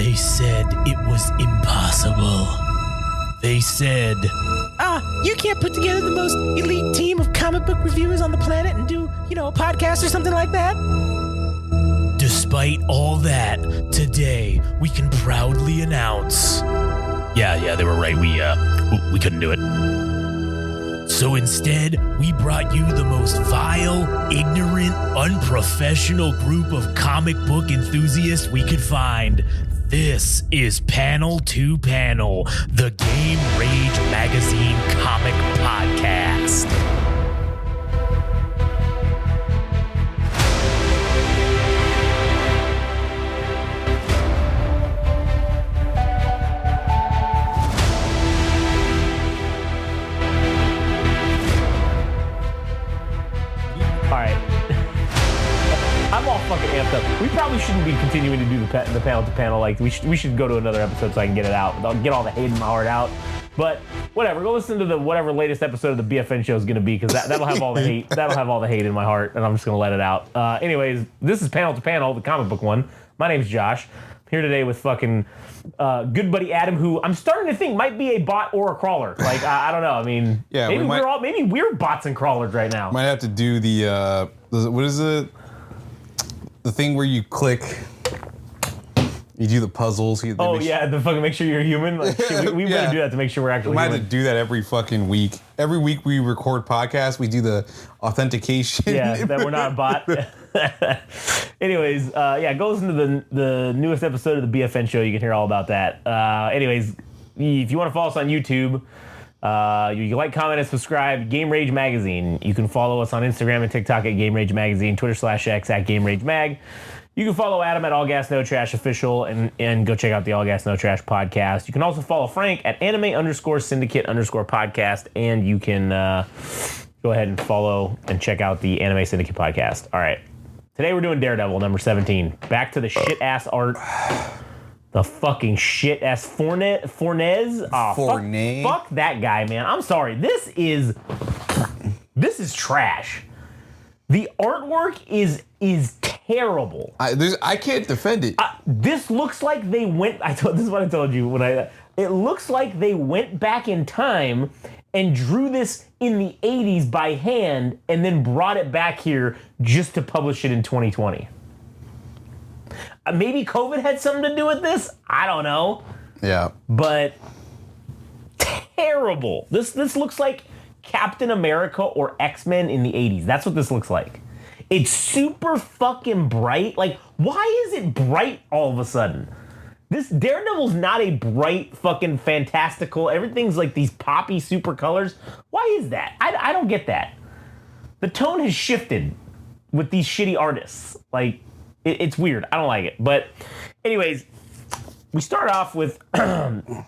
They said it was impossible. They said, you can't put together the most elite team of comic book reviewers on the planet and do, a podcast or something like that? Despite all that, today we can proudly announce, yeah, they were right. We couldn't do it. So instead, we brought you the most vile, ignorant, unprofessional group of comic book enthusiasts we could find. This is Panel to Panel, the Game Rage Magazine comic podcast. I'm all fucking amped up. We probably shouldn't be continuing to do the panel to panel. Like we should go to another episode so I can get it out. I'll get all the hate in my heart out. But whatever, go listen to the whatever latest episode of the BFN show is going to be, because that'll have all the hate. That'll have all the hate in my heart, and I'm just going to let it out. Anyways, this is Panel to Panel, the comic book one. My name's Josh. I'm here today with fucking good buddy Adam, who I'm starting to think might be a bot or a crawler. Like I don't know. I mean, yeah, maybe we're bots and crawlers right now. Might have to do the what is it? The thing where you click, you do the puzzles. The fucking make sure you're human. Like, shit, we better do that to make sure we're actually human. We might have to do that every fucking week. Every week we record podcasts, we do the authentication. Yeah, that we're not a bot. Anyways, go listen to the newest episode of the BFN show. You can hear all about that. Anyways, if you want to follow us on YouTube, you like, comment, and subscribe. Game Rage Magazine. You can follow us on Instagram and TikTok at Game Rage Magazine, Twitter/X at Game Rage Mag. You can follow Adam at All Gas No Trash Official and go check out the All Gas No Trash podcast. You can also follow Frank at anime_syndicate_podcast, and you can go ahead and follow and check out the Anime Syndicate podcast. All right. Today we're doing Daredevil number 17. Back to the shit-ass art. The fucking shit-ass Fornez. Oh, fuck that guy, man. I'm sorry. This is trash. The artwork is terrible. I can't defend it. This looks like they went... this is what I told you. It looks like they went back in time and drew this in the 80s by hand and then brought it back here just to publish it in 2020. Maybe COVID had something to do with this. I don't know. Yeah. But terrible. This looks like Captain America or X-Men in the 80s. That's what this looks like. It's super fucking bright. Like, why is it bright all of a sudden? This Daredevil's not a bright fucking fantastical. Everything's like these poppy super colors. Why is that? I don't get that. The tone has shifted with these shitty artists. Like, it's weird. I don't like it. But anyways, we start off with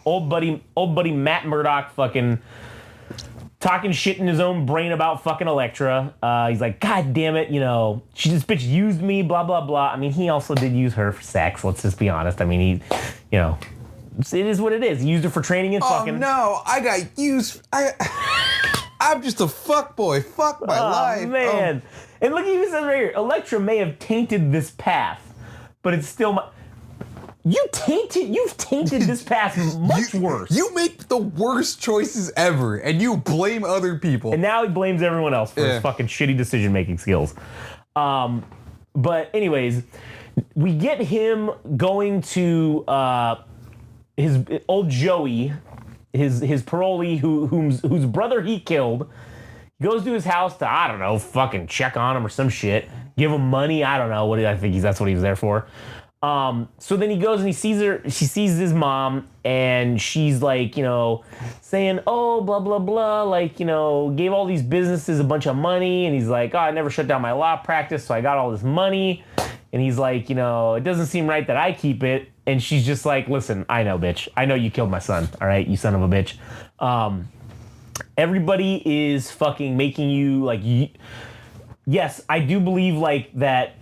old buddy Matt Murdock fucking talking shit in his own brain about fucking Elektra. He's like, God damn it, this bitch used me, blah, blah, blah. I mean, he also did use her for sex. Let's just be honest. I mean, it is what it is. He used her for training and fucking. Oh, no, I got used. I'm just a fuckboy. Fuck my life. Man. Oh. And look, he even says right here, Elektra may have tainted this path, but it's still you've tainted this path much worse. You make the worst choices ever, and you blame other people. And now he blames everyone else for his fucking shitty decision-making skills. But anyways, we get him going to his old Joey, his parolee whose brother he killed. He goes to his house to, I don't know, fucking check on him or some shit. Give him money. I don't know. That's what he was there for. So then he goes and he sees her. She sees his mom, and she's like, saying, oh, blah, blah, blah. Like, gave all these businesses a bunch of money. And he's like, oh, I never shut down my law practice, so I got all this money. And he's like, it doesn't seem right that I keep it. And she's just like, listen, I know, bitch. I know you killed my son. All right, you son of a bitch. Everybody is fucking making you like. Yes, I do believe like that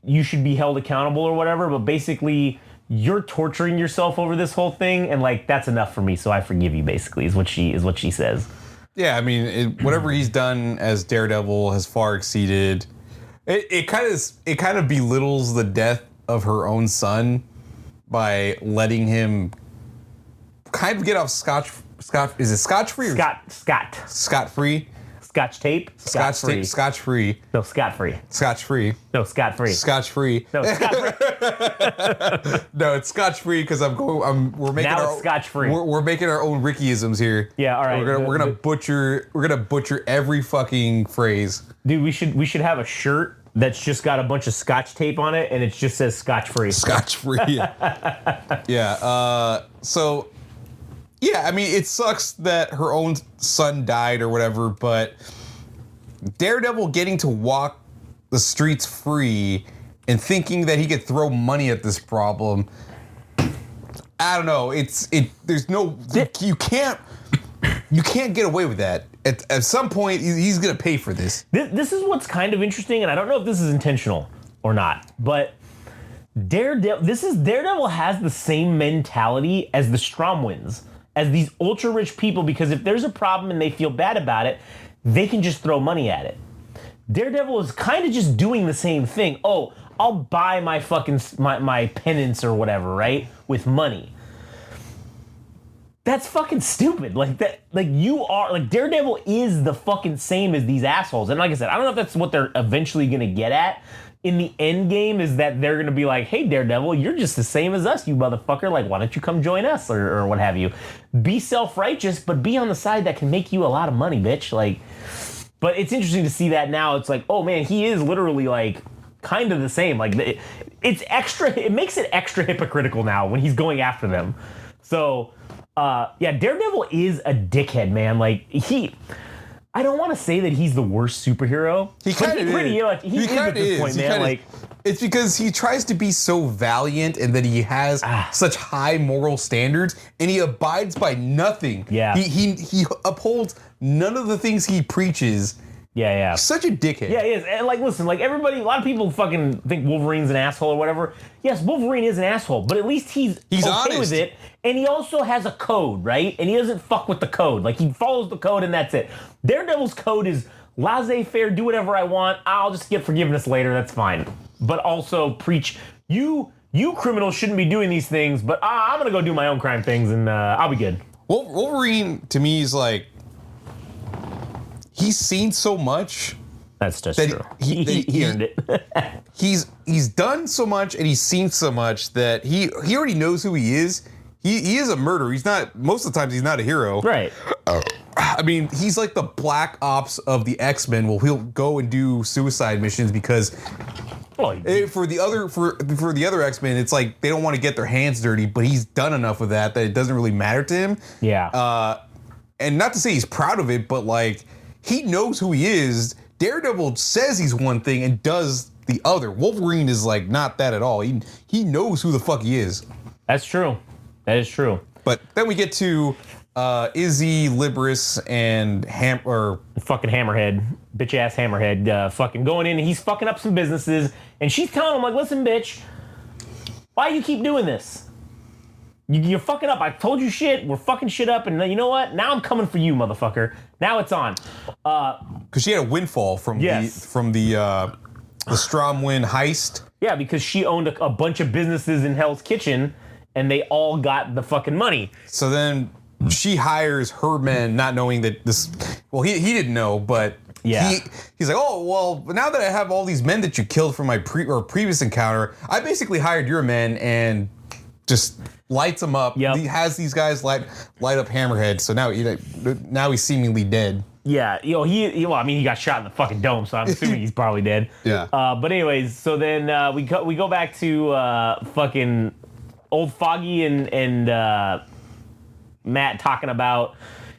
you should be held accountable or whatever, but basically you're torturing yourself over this whole thing, and like that's enough for me, so I forgive you. Basically, is what she says. Yeah, I mean, whatever he's done as Daredevil has far exceeded. It kind of belittles the death of her own son by letting him kind of get off scotch. Is it scotch free? Scot free. Scotch tape. Scotch free. Scotch free. No, scot free. Scotch free. No, scot free. Scotch free. No, scot free. No, it's scotch free because we're making Now our it's scotch free. We're making our own Rickyisms here. Yeah, all right. We're gonna butcher every fucking phrase. Dude, we should have a shirt that's just got a bunch of scotch tape on it, and it just says scotch free. Scotch free. Yeah. So. Yeah, I mean, it sucks that her own son died or whatever, but Daredevil getting to walk the streets free and thinking that he could throw money at this problem, I don't know. There's no, you can't get away with that. At some point, he's gonna pay for this. This is what's kind of interesting, and I don't know if this is intentional or not, but Daredevil has the same mentality as the Stromwinds, as these ultra rich people, because if there's a problem and they feel bad about it, they can just throw money at it. Daredevil is kind of just doing the same thing. Oh, I'll buy my fucking my penance or whatever, right? With money. That's fucking stupid. Like that, like Daredevil is the fucking same as these assholes. And like I said, I don't know if that's what they're eventually gonna get at. In the end game is that they're gonna be like, hey Daredevil, you're just the same as us, you motherfucker. Like, why don't you come join us or what have you? Be self-righteous, but be on the side that can make you a lot of money, bitch. Like, but it's interesting to see that now. It's like, oh man, he is literally like kind of the same. Like it's extra. It makes it extra hypocritical now when he's going after them. So yeah, Daredevil is a dickhead, man. Like I don't want to say that he's the worst superhero. He kind of is. He is at this point, man. Like, it's because he tries to be so valiant and that he has such high moral standards and he abides by nothing. Yeah. He upholds none of the things he preaches. Yeah. Such a dickhead. Yeah, he is. And like, listen, like everybody, a lot of people fucking think Wolverine's an asshole or whatever. Yes, Wolverine is an asshole, but at least he's okay honest with it. And he also has a code, right? And he doesn't fuck with the code. Like, he follows the code and that's it. Daredevil's code is laissez-faire, do whatever I want. I'll just get forgiveness later. That's fine. But also preach, you criminals shouldn't be doing these things, but I'm going to go do my own crime things and I'll be good. Wolverine, to me, is like, he's seen so much. That's just true. He earned it. He's done so much and he's seen so much that he already knows who he is. He is a murderer. He's not, most of the times he's not a hero. Right. I mean, he's like the black ops of the X-Men. Well, he'll go and do suicide missions because for the other X-Men, it's like they don't want to get their hands dirty, but he's done enough of that it doesn't really matter to him. Yeah. And not to say he's proud of it, but like he knows who he is. Daredevil says he's one thing and does the other. Wolverine is like not that at all. He knows who the fuck he is. That's true. That is true. But then we get to Izzy, Libris, and fucking Hammerhead, bitch ass Hammerhead, fucking going in. He's fucking up some businesses, and she's telling him like, "Listen, bitch, why you keep doing this? You're fucking up. I told you shit. We're fucking shit up, and you know what? Now I'm coming for you, motherfucker. Now it's on." Because she had a windfall from the Stromwind heist. Yeah, because she owned a bunch of businesses in Hell's Kitchen, and they all got the fucking money. So then she hires her men, not knowing that this. Well, he didn't know, but yeah, he's like, oh well. Now that I have all these men that you killed from my previous encounter, I basically hired your men and just lights them up. Yep. He has these guys light up Hammerhead. So now he's seemingly dead. Yeah, he got shot in the fucking dome, so I'm assuming he's probably dead. Yeah. But anyways, so then we go back to fucking old Foggy and Matt talking about.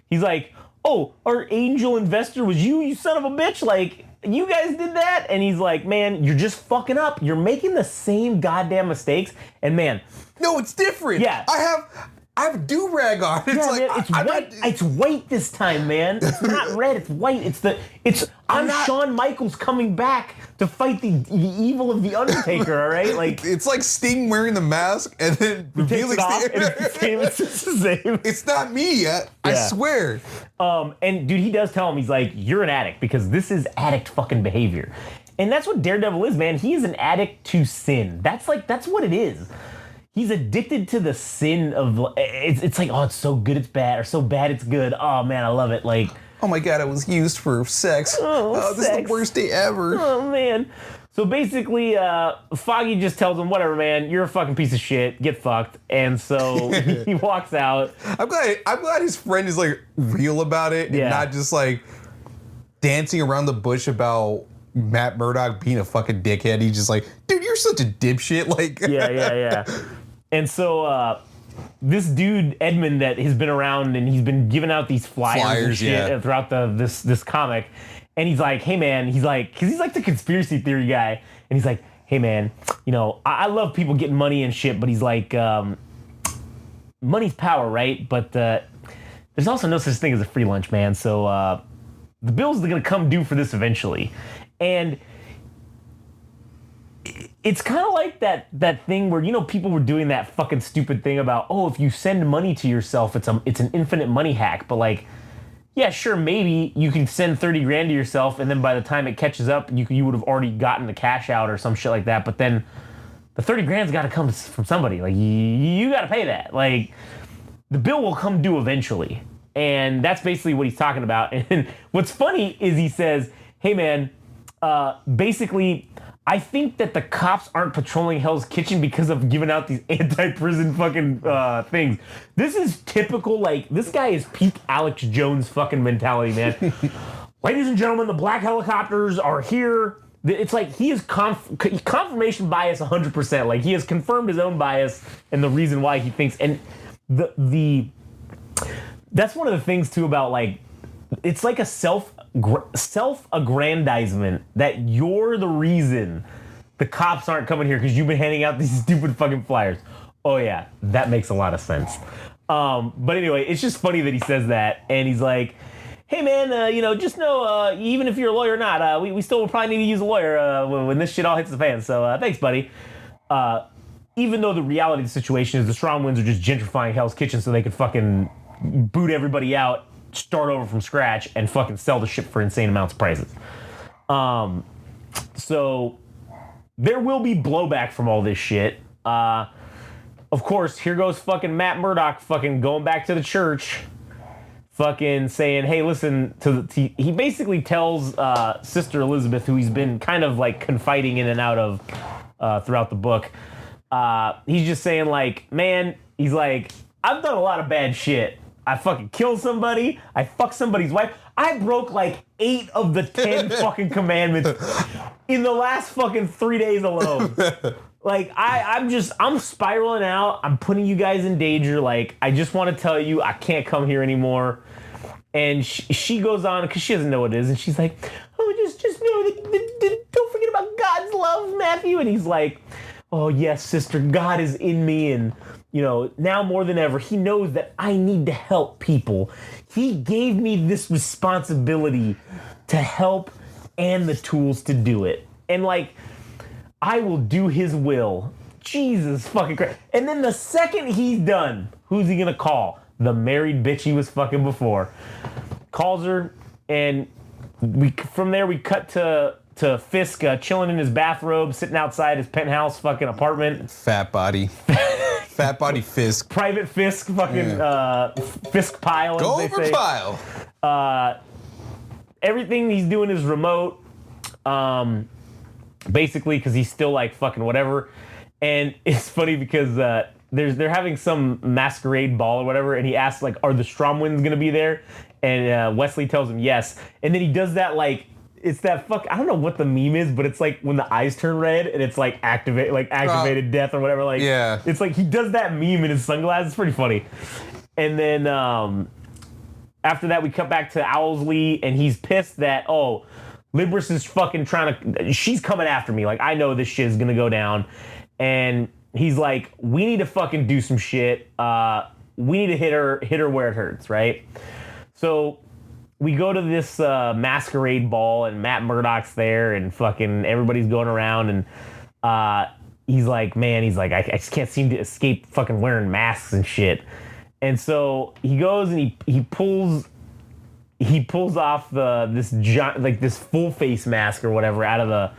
He's like, "Oh, our angel investor was you son of a bitch! Like, you guys did that?" And he's like, "Man, you're just fucking up. You're making the same goddamn mistakes." And man, no, it's different. Yeah, I have a do-rag on. It's like, man, it's white. It's white this time, man. It's not red. It's white. I'm Shawn Michaels coming back to fight the evil of the Undertaker. All right, like it's like Sting wearing the mask and then revealing it's the same. It's not me. I swear. And dude, he does tell him, he's like, "You're an addict because this is addict fucking behavior," and that's what Daredevil is, man. He is an addict to sin. That's what it is. he's addicted to the sin of it's like, oh, it's so good it's bad, or so bad it's good. Oh man, I love it. Like, oh my god, it was used for sex. Oh, this is the worst day ever. Oh man. So basically, Foggy just tells him, whatever, man, you're a fucking piece of shit. Get fucked. And so he walks out. I'm glad his friend is like real about it and not just like dancing around the bush about Matt Murdock being a fucking dickhead. He's just like, dude, you're such a dipshit. Like, yeah. And so this dude Edmund that has been around and he's been giving out these flyers and shit throughout this comic. And he's like, hey man, he's like, because he's like the conspiracy theory guy. And he's like, hey man, you know, I love people getting money and shit, but he's like, money's power, right? But there's also no such thing as a free lunch, man. So the bills are going to come due for this eventually. And it's kind of like that thing where, you know, people were doing that fucking stupid thing about, oh, if you send money to yourself, it's an infinite money hack. But like, yeah, sure, maybe you can send 30 grand to yourself, and then by the time it catches up, you would have already gotten the cash out or some shit like that. But then the 30 grand's got to come from somebody. Like, you got to pay that. Like, the bill will come due eventually. And that's basically what he's talking about. And what's funny is he says, hey, man, basically, I think that the cops aren't patrolling Hell's Kitchen because of giving out these anti-prison fucking things. This is typical, like, this guy is peak Alex Jones fucking mentality, man. Ladies and gentlemen, the black helicopters are here. It's like he is confirmation bias 100%. Like, he has confirmed his own bias and the reason why he thinks. And that's one of the things, too, about, like, it's like a self-aggrandizement that you're the reason the cops aren't coming here because you've been handing out these stupid fucking flyers. Oh yeah, that makes a lot of sense. But anyway, it's just funny that he says that, and he's like, hey man, you know, just know, even if you're a lawyer or not, we still will probably need to use a lawyer when this shit all hits the fan. So thanks, buddy. Even though the reality of the situation is the strong winds are just gentrifying Hell's Kitchen so they could fucking boot everybody out, start over from scratch, and fucking sell the shit for insane amounts of prices. So there will be blowback from all this shit. Of course, here goes fucking Matt Murdock fucking going back to the church, fucking saying, hey, listen, he basically tells Sister Elizabeth, who he's been kind of like confiding in and out of throughout the book. He's just saying, like, man, he's like, I've done a lot of bad shit. I fucking killed somebody. I fucked somebody's wife. I broke like 8 of the 10 fucking commandments in the last fucking 3 days alone. Like, I'm spiraling out. I'm putting you guys in danger. Like, I just want to tell you, I can't come here anymore. And she goes on, because she doesn't know what it is, and she's like, oh, just know that don't forget about God's love, Matthew. And he's like, oh, yes, sister, God is in me, and you know, now more than ever, he knows that I need to help people. He gave me this responsibility to help and the tools to do it. And like, I will do his will. Jesus fucking Christ. And then the second he's done, who's he gonna call? The married bitch he was fucking before. Calls her, and from there we cut to Fisk chilling in his bathrobe, sitting outside his penthouse fucking apartment. Fat body Fisk. Private Fisk fucking Fisk pile. Go over pile. Everything he's doing is remote. Basically, because he's still like fucking whatever. And it's funny because they're having some masquerade ball or whatever, and he asks like, are the Stromwinds gonna be there? And Wesley tells him yes. And then he does that like, it's that I don't know what the meme is, but it's like when the eyes turn red and it's like activated death or whatever. Like, yeah. It's like he does that meme in his sunglasses. It's pretty funny. And then after that, we cut back to Owlsley, and he's pissed that, oh, Libris is fucking she's coming after me. Like, I know this shit is gonna go down. And he's like, we need to fucking do some shit. We need to hit her where it hurts, right? So we go to this masquerade ball, and Matt Murdock's there, and fucking everybody's going around, and he's like, I just can't seem to escape fucking wearing masks and shit. And so he goes and he pulls off this full face mask or whatever out of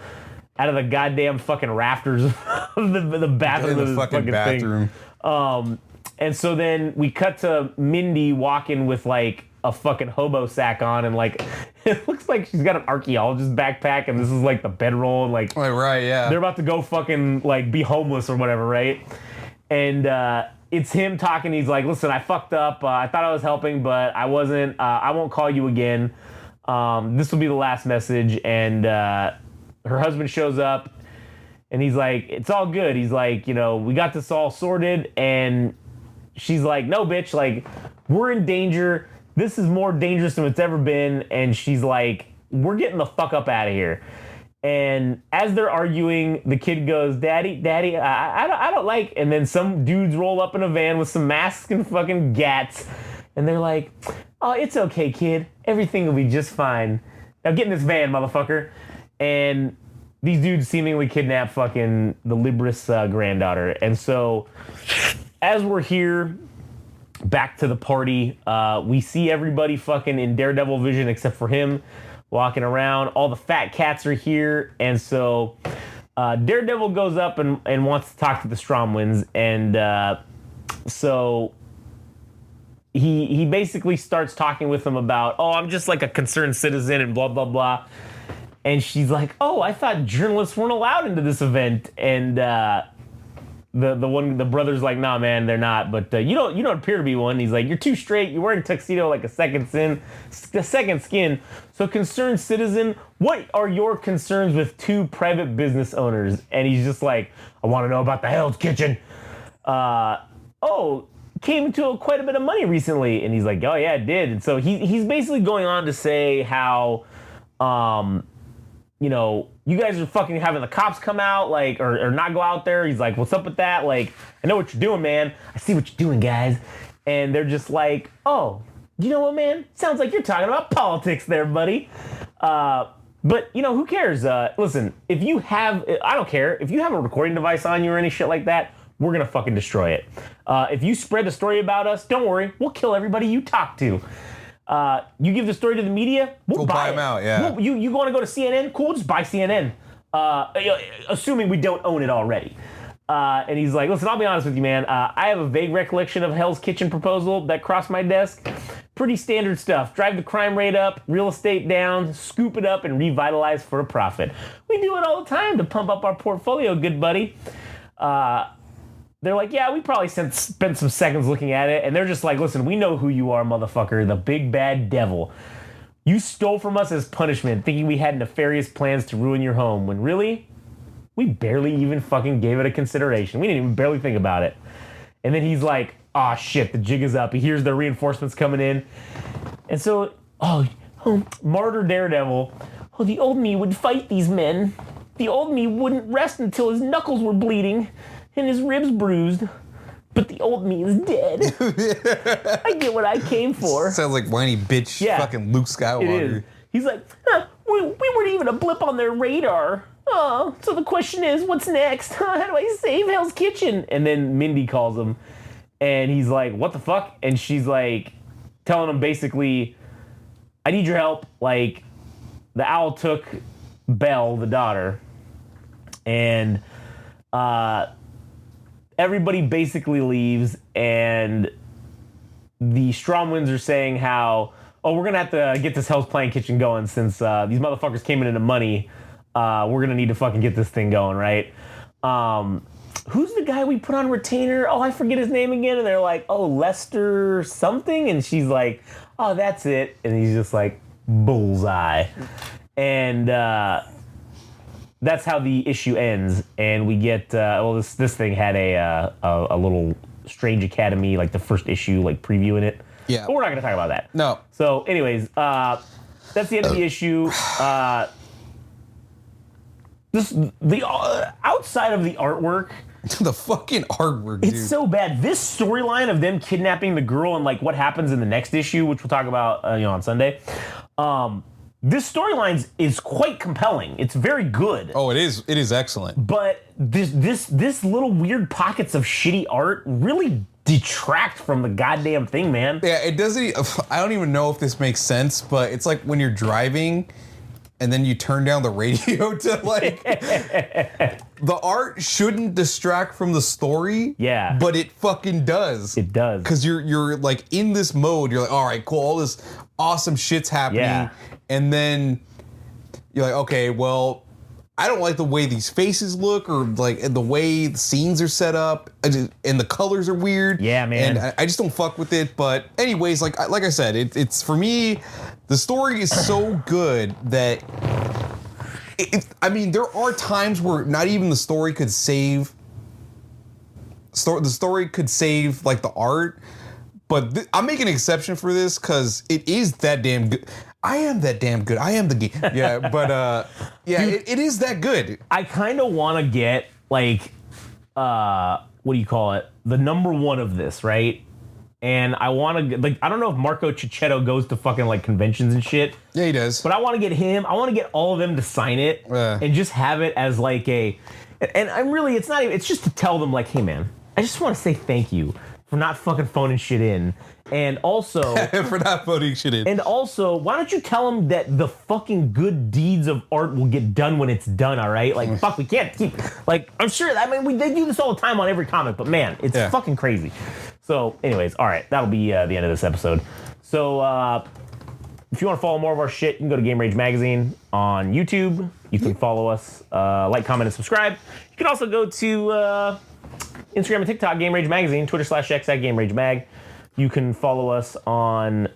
out of the goddamn fucking rafters of the bathroom. In of the this fucking bathroom. Thing. And so then we cut to Mindy walking with like a fucking hobo sack on, and like it looks like she's got an archaeologist backpack, and this is like the bedroll, and like Right, yeah. they're about to go fucking like be homeless or whatever, right? And it's him talking. He's like, listen, I fucked up. I thought I was helping, but I wasn't. I won't call you again. This will be the last message. And her husband shows up, and he's like, it's all good. He's like, we got this all sorted. And she's like, no, bitch, like, we're in danger. This is more dangerous than it's ever been. And she's like, we're getting the fuck up out of here. And as they're arguing, the kid goes, Daddy, I don't like. And then some dudes roll up in a van with some masks and fucking gats. And they're like, oh, it's okay, kid. Everything will be just fine. Now get in this van, motherfucker. And these dudes seemingly kidnap fucking the Libris granddaughter. And so as we're here, back to the party, we see everybody fucking in Daredevil vision except for him walking around. All the fat cats are here. And so Daredevil goes up and wants to talk to the Stromwinds. And so he basically starts talking with them about, oh, I'm just like a concerned citizen and blah, blah, blah. And she's like, oh, I thought journalists weren't allowed into this event. And the brother's like, nah, man, they're not. But you don't appear to be one. He's like, you're too straight. You're wearing tuxedo like a second skin. So concerned citizen, what are your concerns with two private business owners? And he's just like, I want to know about the Hell's Kitchen. Came to quite a bit of money recently. And he's like, oh yeah, it did. And so he's basically going on to say how, you guys are fucking having the cops come out, like, or not go out there. He's like, what's up with that? Like, I know what you're doing, man. I see what you're doing, guys. And they're just like, oh, you know what, man? Sounds like you're talking about politics there, buddy. But, who cares? Listen, if you have, I don't care. If you have a recording device on you or any shit like that, we're going to fucking destroy it. If you spread the story about us, don't worry. We'll kill everybody you talk to. You give the story to the media, we'll buy them out, yeah. You want to go to CNN? Cool, just buy CNN. Assuming we don't own it already. And he's like, listen, I'll be honest with you, man. I have a vague recollection of Hell's Kitchen proposal that crossed my desk. Pretty standard stuff. Drive the crime rate up, real estate down, scoop it up, and revitalize for a profit. We do it all the time to pump up our portfolio, good buddy. They're like, yeah, we probably spent some seconds looking at it. And they're just like, listen, we know who you are, motherfucker. The big bad devil. You stole from us as punishment, thinking we had nefarious plans to ruin your home, when really, we barely even fucking gave it a consideration. We didn't even barely think about it. And then he's like, oh shit, the jig is up. He hears the reinforcements coming in. And so, martyr Daredevil. Oh, the old me would fight these men. The old me wouldn't rest until his knuckles were bleeding and his ribs bruised. But the old me is dead. I get what I came for. Sounds like whiny bitch fucking Luke Skywalker. It is. He's like, we weren't even a blip on their radar. Oh, so the question is, what's next? How do I save Hell's Kitchen? And then Mindy calls him, and he's like, what the fuck? And she's like, telling him basically, I need your help. Like, the owl took Belle, the daughter, and everybody basically leaves, and the Stromwinds are saying how, we're going to have to get this Hell's Playing Kitchen going since these motherfuckers came into money. We're going to need to fucking get this thing going, right? Who's the guy we put on retainer? Oh, I forget his name again. And they're like, Lester something. And she's like, oh, that's it. And he's just like, bullseye. And that's how the issue ends. And we get, this thing had a little Strange Academy, like the first issue, like preview in it. Yeah. But we're not going to talk about that. No. So anyways, that's the end of the issue. Outside of the artwork, the fucking artwork, dude. It's so bad. This storyline of them kidnapping the girl and like what happens in the next issue, which we'll talk about on Sunday. This storyline is quite compelling. It's very good. Oh, it is. It is excellent. But this little weird pockets of shitty art really detract from the goddamn thing, man. Yeah, it doesn't. I don't even know if this makes sense, but it's like when you're driving and then you turn down the radio to like the art shouldn't distract from the story. Yeah. But it fucking does. It does. Because you're like in this mode, you're like, all right, cool, all this awesome shit's happening. Yeah. And then you're like, okay, well, I don't like the way these faces look or like the way the scenes are set up and the colors are weird. Yeah, man. And I just don't fuck with it. But anyways, like I said, it's for me, the story is so good that I mean, there are times where not even the story could save the story could save like the art. But I'm making an exception for this because it is that damn good. I am that damn good. I am the game. Yeah, but yeah, it is that good. I kind of want to get like, what do you call it? The number one of this, right? And I want to like, I don't know if Marco Cicchetto goes to fucking like conventions and shit. Yeah, he does. But I want to get him. I want to get all of them to sign it and just have it as like a. And I'm really, it's not even. It's just to tell them like, hey man, I just want to say thank you for not fucking phoning shit in. And also for not phoning shit in. And also, why don't you tell them that the fucking good deeds of art will get done when it's done, all right? Like, fuck, we can't keep... Like, I'm sure... I mean, they do this all the time on every comic, but man, it's fucking crazy. So, anyways, all right, that'll be the end of this episode. So, if you want to follow more of our shit, you can go to Game Rage Magazine on YouTube. You can follow us, like, comment, and subscribe. You can also go to Instagram and TikTok, Game Rage Magazine, Twitter/X at Game Rage Mag. You can follow us on,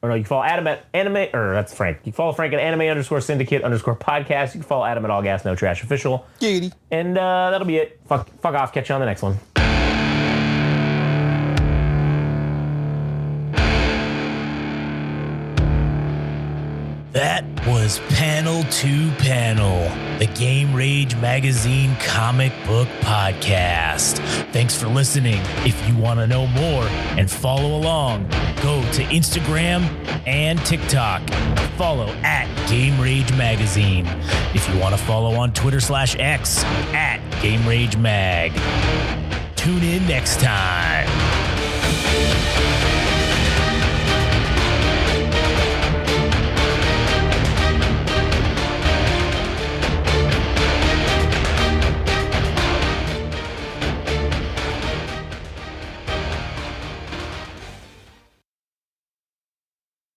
or no, you can follow Adam at anime, or that's Frank. You can follow Frank at anime_syndicate_podcast. You can follow Adam at All Gas No Trash Official. Giggity. And that'll be it. Fuck off. Catch you on the next one. That was Panel to Panel, the Game Rage Magazine comic book podcast. Thanks for listening. If you want to know more and follow along, go to Instagram and TikTok. Follow at Game Rage Magazine. If you want to follow on Twitter/X at Game Rage Mag. Tune in next time.